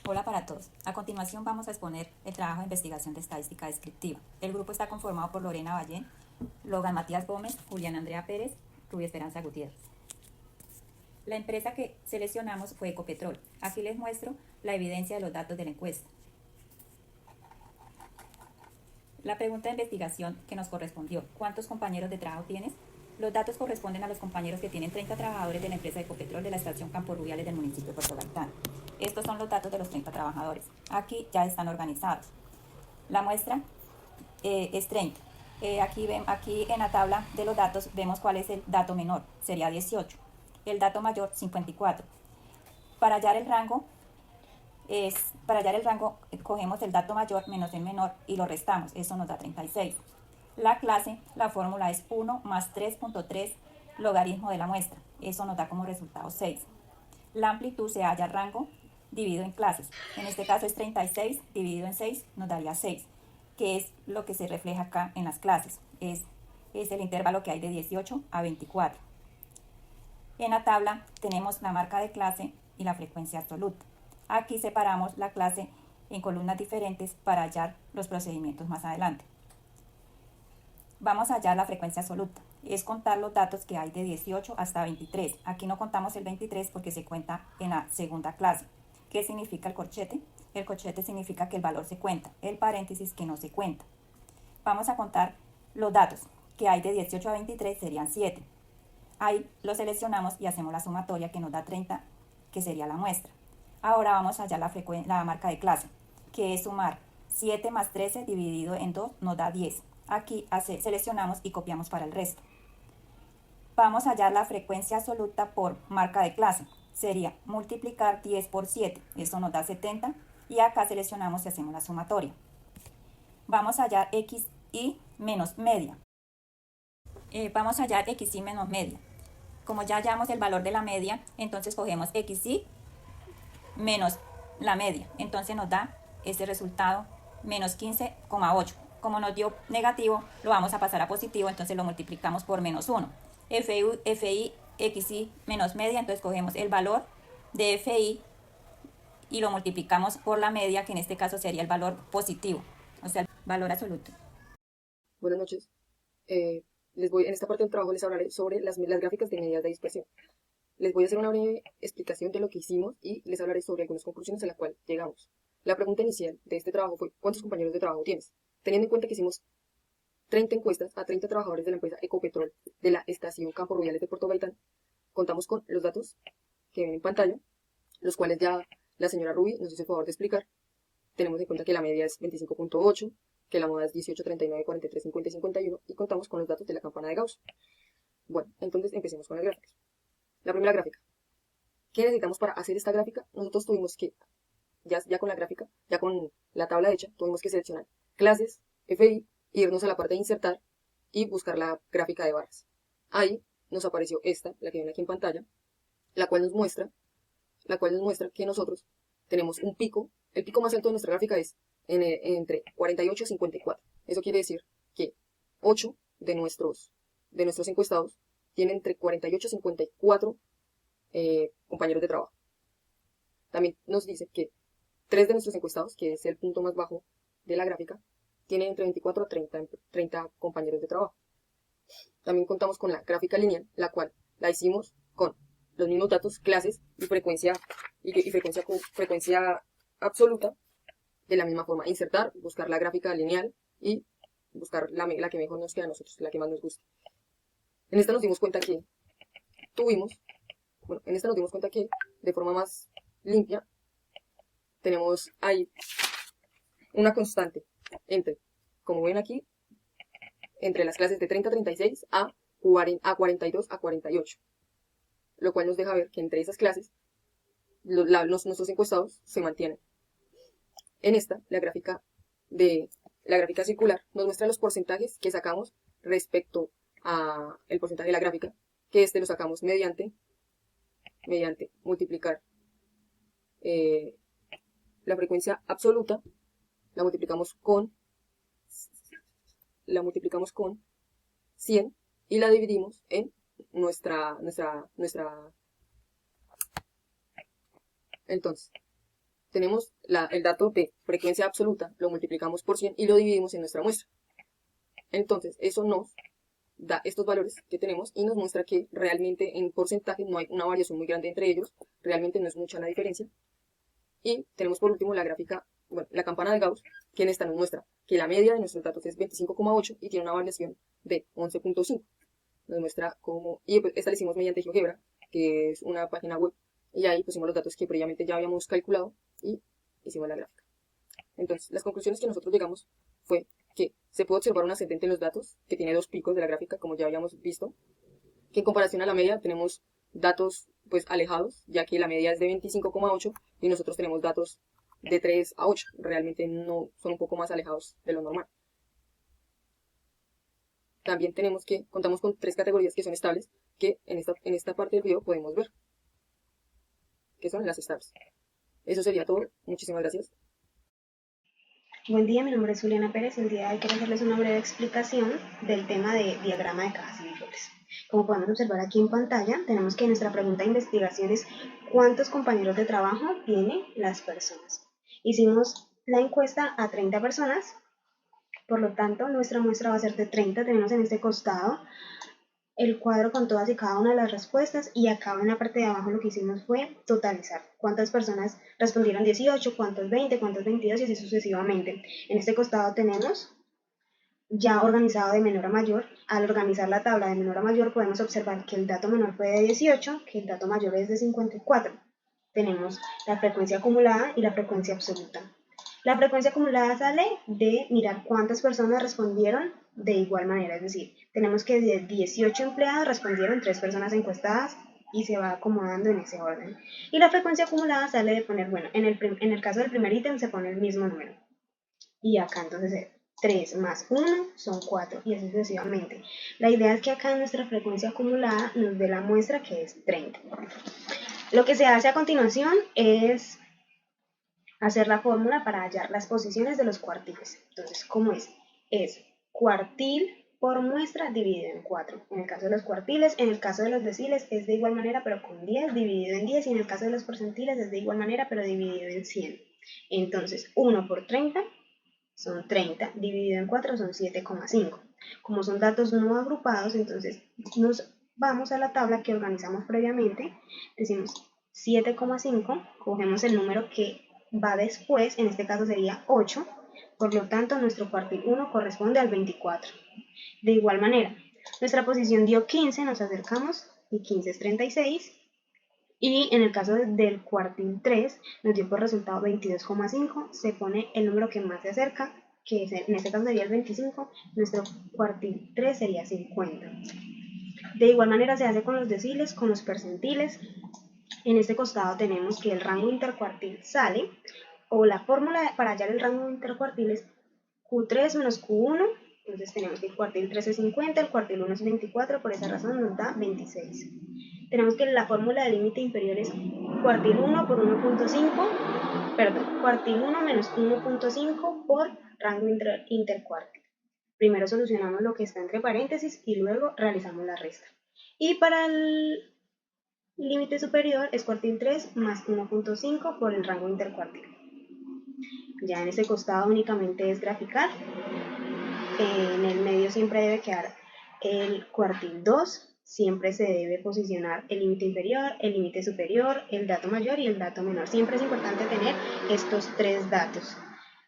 Hola para todos. A continuación vamos a exponer el trabajo de investigación de estadística descriptiva. El grupo está conformado por Lorena Ballén, Logan Matías Gómez, Julián Andrea Pérez, Rubia Esperanza Gutiérrez. La empresa que seleccionamos fue Ecopetrol. Aquí les muestro la evidencia de los datos de la encuesta. La pregunta de investigación que nos correspondió: ¿cuántos compañeros de trabajo tienes? Los datos corresponden a los compañeros que tienen 30 trabajadores de la empresa Ecopetrol de la estación Campos Rubiales del municipio de Puerto Gaitán. Estos son los datos de los 30 trabajadores. Aquí ya están organizados. La muestra es 30. Aquí en la tabla de los datos vemos cuál es el dato menor, sería 18. El dato mayor, 54. Para hallar el rango, cogemos el dato mayor menos el menor y lo restamos, eso nos da 36. La clase, la fórmula es 1 más 3.3 logaritmo de la muestra, eso nos da como resultado 6. La amplitud se halla rango dividido en clases, en este caso es 36 dividido en 6 nos daría 6, que es lo que se refleja acá en las clases, es el intervalo que hay de 18 a 24. En la tabla tenemos la marca de clase y la frecuencia absoluta. Aquí separamos la clase en columnas diferentes para hallar los procedimientos más adelante. Vamos a hallar la frecuencia absoluta. Es contar los datos que hay de 18 hasta 23. Aquí no contamos el 23 porque se cuenta en la segunda clase. ¿Qué significa el corchete? El corchete significa que el valor se cuenta, el paréntesis que no se cuenta. Vamos a contar los datos que hay de 18 a 23 serían 7. Ahí lo seleccionamos y hacemos la sumatoria que nos da 30, que sería la muestra. Ahora vamos a hallar la marca de clase, que es sumar 7 más 13 dividido en 2 nos da 10. Aquí seleccionamos y copiamos para el resto. Vamos a hallar la frecuencia absoluta por marca de clase. Sería multiplicar 10 por 7, eso nos da 70. Y acá seleccionamos y hacemos la sumatoria. Vamos a hallar xy menos media. Vamos a hallar xy menos media. Como ya hallamos el valor de la media, entonces cogemos xy menos la media. Entonces nos da este resultado, menos 15,8. Como nos dio negativo, lo vamos a pasar a positivo, entonces lo multiplicamos por menos 1. FI, xy menos media, entonces cogemos el valor de FI y lo multiplicamos por la media, que en este caso sería el valor positivo, o sea, el valor absoluto. Buenas noches. En esta parte del trabajo les hablaré sobre las gráficas de medidas de dispersión. Les voy a hacer una breve explicación de lo que hicimos y les hablaré sobre algunas conclusiones a las cuales llegamos. La pregunta inicial de este trabajo fue: ¿cuántos compañeros de trabajo tienes? Teniendo en cuenta que hicimos 30 encuestas a 30 trabajadores de la empresa Ecopetrol de la estación Campos Rubiales de Puerto Gaitán, contamos con los datos que ven en pantalla, los cuales ya la señora Ruby nos hizo el favor de explicar. Tenemos en cuenta que la media es 25.8, que la moda es 18, 39, 43, 50 y 51, y contamos con los datos de la campana de Gauss. Bueno, entonces empecemos con las gráficas. La primera gráfica. ¿Qué necesitamos para hacer esta gráfica? Nosotros tuvimos que, ya con la gráfica, ya con la tabla hecha, tuvimos que seleccionar clases, FI, irnos a la parte de insertar y buscar la gráfica de barras. Ahí nos apareció esta, la que ven aquí en pantalla, la cual nos muestra que nosotros tenemos un pico. El pico más alto de nuestra gráfica es entre 48 y 54. Eso quiere decir que 8 de nuestros encuestados tienen entre 48 y 54 compañeros de trabajo. También nos dice que 3 de nuestros encuestados, que es el punto más bajo de la gráfica, tienen entre 24 a 30 compañeros de trabajo. También contamos con la gráfica lineal, la cual la hicimos con los mismos datos, clases y frecuencia absoluta, de la misma forma. Insertar, buscar la gráfica lineal y buscar la que mejor nos queda a nosotros, la que más nos gusta. En esta nos dimos cuenta que de forma más limpia tenemos ahí una constante entre, como ven aquí, entre las clases de 30 a 36 a 42 a 48, lo cual nos deja ver que entre esas clases nuestros encuestados se mantienen. En esta, la gráfica circular nos muestra los porcentajes que sacamos respecto a el porcentaje de la gráfica, que lo sacamos mediante multiplicar la frecuencia absoluta, la multiplicamos con 100 y la dividimos en entonces, tenemos el dato de frecuencia absoluta, lo multiplicamos por 100 y lo dividimos en nuestra muestra. Entonces, eso nos da estos valores que tenemos y nos muestra que realmente en porcentaje no hay una variación muy grande entre ellos, realmente no es mucha la diferencia. Y tenemos por último la gráfica, bueno, la campana de Gauss, que en esta nos muestra que la media de nuestros datos es 25,8 y tiene una variación de 11,5. Nos muestra cómo, y pues esta la hicimos mediante GeoGebra, que es una página web, y ahí pusimos los datos que previamente ya habíamos calculado y hicimos la gráfica. Entonces, las conclusiones que nosotros llegamos fue que se puede observar un ascendente en los datos, que tiene dos picos de la gráfica, como ya habíamos visto, que en comparación a la media tenemos datos pues alejados, ya que la media es de 25,8 y nosotros tenemos datos de 3 a 8, realmente no son un poco más alejados de lo normal. También contamos con 3 categorías que son estables, que en esta parte del video podemos ver, que son las estables. Eso sería todo, muchísimas gracias. Buen día, mi nombre es Juliana Pérez y el día de hoy quiero hacerles una breve explicación del tema de diagrama de cajas y biflores. Como podemos observar aquí en pantalla, tenemos que nuestra pregunta de investigación es ¿cuántos compañeros de trabajo tienen las personas? Hicimos la encuesta a 30 personas, por lo tanto nuestra muestra va a ser de 30, tenemos en este costado el cuadro con todas y cada una de las respuestas y acá en la parte de abajo lo que hicimos fue totalizar cuántas personas respondieron 18, cuántos 20, cuántos 22 y así sucesivamente. En este costado tenemos ya organizado de menor a mayor. Al organizar la tabla de menor a mayor podemos observar que el dato menor fue de 18, que el dato mayor es de 54. Tenemos la frecuencia acumulada y la frecuencia absoluta. La frecuencia acumulada sale de mirar cuántas personas respondieron de igual manera, es decir, tenemos que de 18 empleados respondieron 3 personas encuestadas y se va acomodando en ese orden. Y la frecuencia acumulada sale de poner, bueno, en el caso del primer ítem se pone el mismo número. Y acá entonces 3 más 1 son 4 y así sucesivamente. La idea es que acá en nuestra frecuencia acumulada nos dé la muestra que es 30. Lo que se hace a continuación es hacer la fórmula para hallar las posiciones de los cuartiles. Entonces, ¿cómo es? Es cuartil por muestra dividido en 4. En el caso de los cuartiles, en el caso de los deciles es de igual manera pero con 10 dividido en 10 y en el caso de los percentiles es de igual manera pero dividido en 100. Entonces, 1 por 30 son 30, dividido en 4 son 7,5. Como son datos no agrupados, entonces nos vamos a la tabla que organizamos previamente, decimos 7,5, cogemos el número que va después, en este caso sería 8, por lo tanto nuestro cuartil 1 corresponde al 24. De igual manera, nuestra posición dio 15, nos acercamos y 15 es 36, y en el caso del cuartil 3 nos dio por resultado 22,5, se pone el número que más se acerca, que en este caso sería el 25, nuestro cuartil 3 sería 50. De igual manera se hace con los deciles, con los percentiles. En este costado tenemos que el rango intercuartil sale, o la fórmula para hallar el rango intercuartil es Q3 menos Q1, entonces tenemos que el cuartil 3 es 50, el cuartil 1 es 24, por esa razón nos da 26. Tenemos que la fórmula del límite inferior es cuartil 1 por 1.5, perdón, cuartil 1 menos 1.5 por rango intercuartil. Primero solucionamos lo que está entre paréntesis y luego realizamos la resta. Y para el límite superior es cuartil 3 más 1.5 por el rango intercuartil. Ya en este costado únicamente es graficar. En el medio siempre debe quedar el cuartil 2. Siempre se debe posicionar el límite inferior, el límite superior, el dato mayor y el dato menor. Siempre es importante tener estos 3 datos.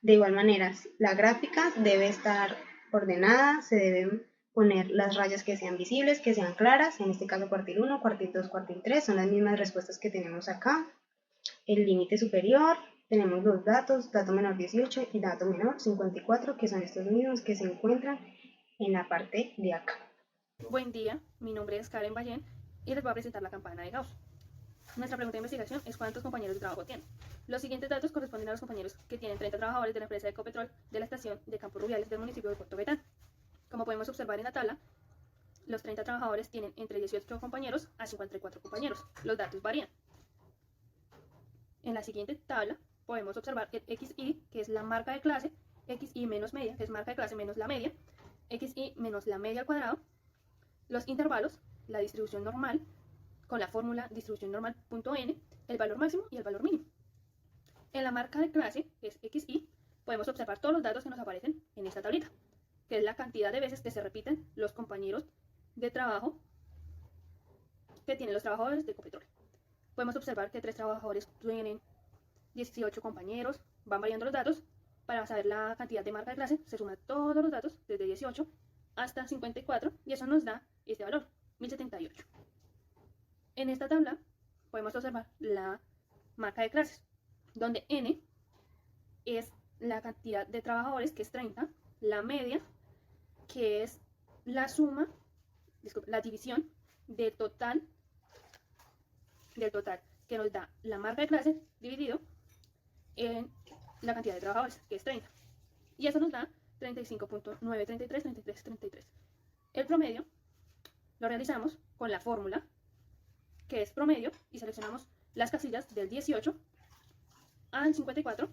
De igual manera, la gráfica debe estar ordenada, se deben poner las rayas que sean visibles, que sean claras, en este caso cuartil 1, cuartil 2, cuartil 3, son las mismas respuestas que tenemos acá. El límite superior, tenemos los datos, dato menor 18 y dato menor 54, que son estos mismos que se encuentran en la parte de acá. Buen día, mi nombre es Karen Ballén y les voy a presentar la campana de Gauss. Nuestra pregunta de investigación es ¿cuántos compañeros de trabajo tienen? Los siguientes datos corresponden a los compañeros que tienen 30 trabajadores de la empresa Ecopetrol de la estación de Campos Rubiales del municipio de Puerto Betán. Como podemos observar en la tabla, los 30 trabajadores tienen entre 18 compañeros a 54 compañeros. Los datos varían. En la siguiente tabla podemos observar el XI, que es la marca de clase, XI menos media, que es marca de clase menos la media, XI menos la media al cuadrado, los intervalos, la distribución normal, con la fórmula distribución normal.n, el valor máximo y el valor mínimo. En la marca de clase, que es XY, podemos observar todos los datos que nos aparecen en esta tablita, que es la cantidad de veces que se repiten los compañeros de trabajo que tienen los trabajadores de Ecopetrol. Podemos observar que 3 trabajadores tienen 18 compañeros, van variando los datos. Para saber la cantidad de marca de clase, se suman todos los datos desde 18 hasta 54 y eso nos da este valor, 1078. En esta tabla podemos observar la marca de clases, donde N es la cantidad de trabajadores, que es 30, la media, que es la suma, la división del total, que nos da la marca de clase dividido en la cantidad de trabajadores, que es 30. Y eso nos da 35.933. El promedio lo realizamos con la fórmula, que es promedio, y seleccionamos las casillas del 18 al 54,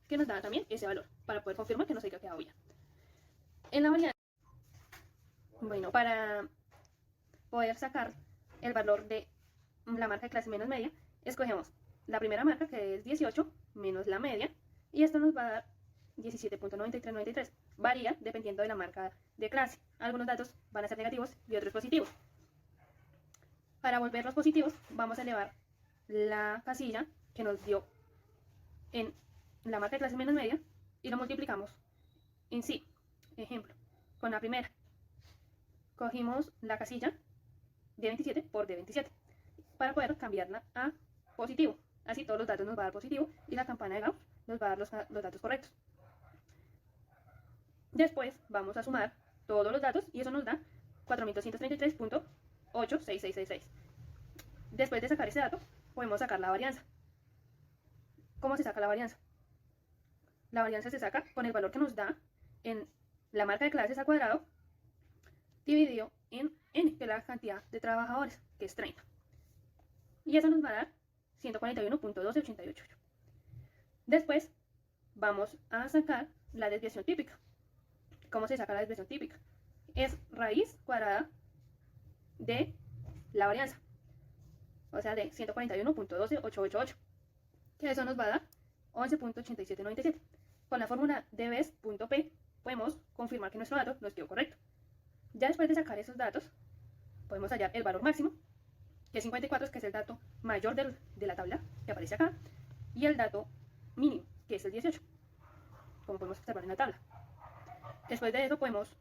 que nos da también ese valor, para poder confirmar que nos haya quedado bien. En la varianza, bueno, para poder sacar el valor de la marca de clase menos media, escogemos la primera marca, que es 18, menos la media, y esto nos va a dar 17.9393. Varía dependiendo de la marca de clase. Algunos datos van a ser negativos y otros positivos. Para volverlos positivos, vamos a elevar la casilla que nos dio en la marca de clase menos media y lo multiplicamos en sí. Ejemplo, con la primera, cogimos la casilla de 27 por de 27 para poder cambiarla a positivo. Así todos los datos nos va a dar positivo y la campana de Gauss nos va a dar los datos correctos. Después vamos a sumar todos los datos y eso nos da 4233.86666. Después de sacar ese dato, podemos sacar la varianza. ¿Cómo se saca la varianza? La varianza se saca con el valor que nos da en la marca de clases al cuadrado dividido en n, que es la cantidad de trabajadores, que es 30. Y eso nos va a dar 141.1288. Después vamos a sacar la desviación típica. ¿Cómo se saca la desviación típica? Es raíz cuadrada de la varianza, o sea, de 141.12888, que eso nos va a dar 11.8797. Con la fórmula dbes.p podemos confirmar que nuestro dato nos quedó correcto. Ya después de sacar esos datos, podemos hallar el valor máximo, que es 54, que es el dato mayor de la tabla que aparece acá, y el dato mínimo, que es el 18, como podemos observar en la tabla. Después de eso podemos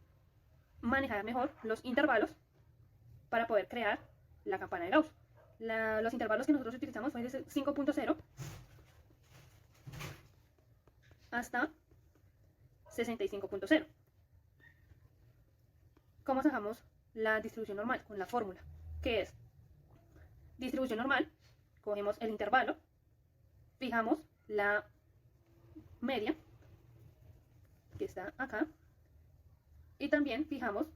manejar mejor los intervalos para poder crear la campana de Gauss. Los intervalos que nosotros utilizamos fue desde 5.0 hasta 65.0. ¿Cómo sacamos la distribución normal? Con la fórmula, que es distribución normal, cogemos el intervalo, fijamos la media, que está acá, y también fijamos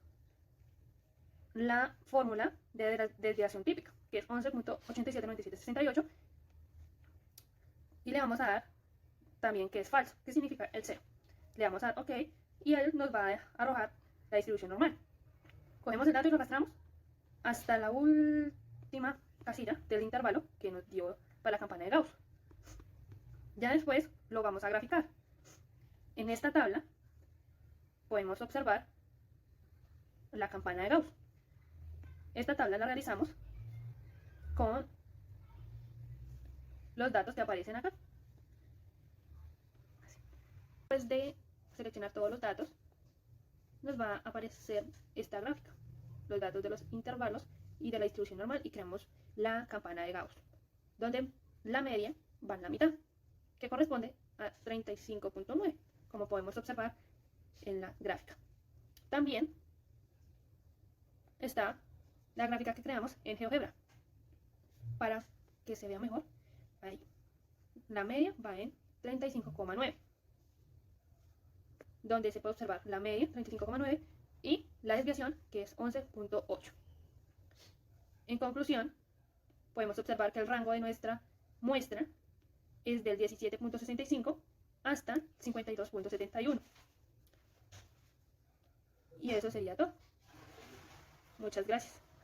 la fórmula de desviación típica, que es 11.879768, y le vamos a dar también que es falso, que significa el 0. Le vamos a dar OK y él nos va a arrojar la distribución normal. Cogemos el dato y lo arrastramos hasta la última casilla del intervalo que nos dio para la campana de Gauss. Ya después lo vamos a graficar. En esta tabla podemos observar la campana de Gauss. Esta tabla la realizamos con los datos que aparecen acá. Después de seleccionar todos los datos, nos va a aparecer esta gráfica, los datos de los intervalos y de la distribución normal, y creamos la campana de Gauss, donde la media va en la mitad, que corresponde a 35.9, como podemos observar en la gráfica. También está la gráfica que creamos en GeoGebra, para que se vea mejor. Ahí, la media va en 35,9, donde se puede observar la media, 35,9, y la desviación, que es 11.8. En conclusión, podemos observar que el rango de nuestra muestra es del 17.65 hasta 52.71. Y eso sería todo. Muchas gracias.